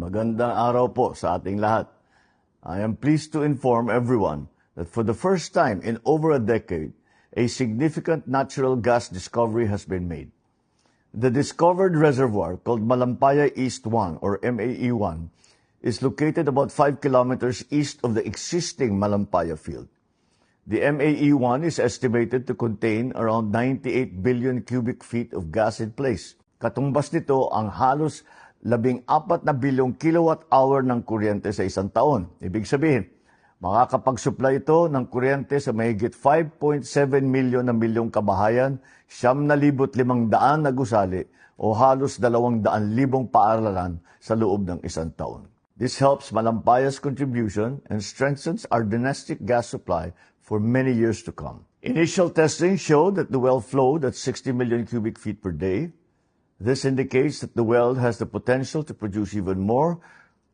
Magandang araw po sa ating lahat. I am pleased to inform everyone that for the first time in over a decade, a significant natural gas discovery has been made. The discovered reservoir, called Malampaya East 1 or MAE-1, is located about 5 kilometers east of the existing Malampaya field. The MAE-1 is estimated to contain around 98 billion cubic feet of gas in place. Katumbas nito ang halos 14 na bilyong kilowatt-hour ng kuryente sa isang taon. Ibig sabihin, makakapag-supply ito ng kuryente sa mahigit 5.7 milyong kabahayan, 9,500 na gusali o halos 200,000 paaralan sa loob ng isang taon. This helps Malampaya's contribution and strengthens our domestic gas supply for many years to come. Initial testing showed that the well flowed at 60 million cubic feet per day. This indicates that the well has the potential to produce even more,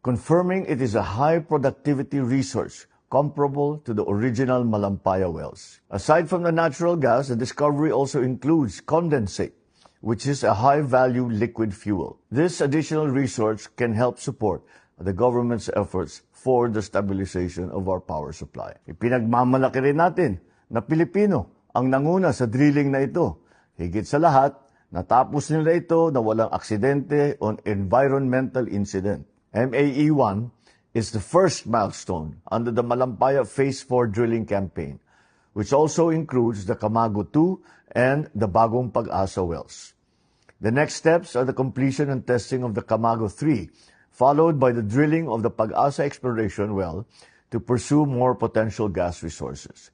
confirming it is a high productivity resource comparable to the original Malampaya wells. Aside from the natural gas, the discovery also includes condensate, which is a high-value liquid fuel. This additional resource can help support the government's efforts for the stabilization of our power supply. Ipinagmamalaki rin natin na Pilipino ang nanguna sa drilling na ito. Higit sa lahat, natapos nila ito na walang aksidente o environmental incident. MAE-1 is the first milestone under the Malampaya Phase 4 drilling campaign, which also includes the Camago 2 and the Bagong Pag-asa wells. The next steps are the completion and testing of the Camago 3, followed by the drilling of the Pag-asa exploration well to pursue more potential gas resources.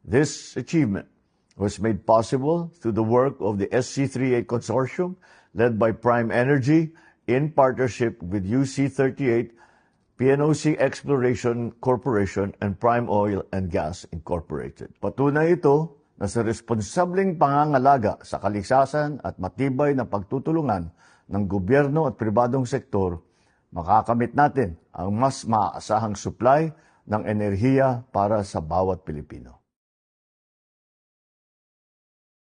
This achievement was made possible through the work of the SC38 Consortium led by Prime Energy in partnership with UC38, PNOC Exploration Corporation, and Prime Oil and Gas Incorporated. Patunay ito na sa responsableng pangangalaga sa kaligsasan at matibay na pagtutulungan ng gobyerno at pribadong sektor, makakamit natin ang mas maaasahang supply ng enerhiya para sa bawat Pilipino.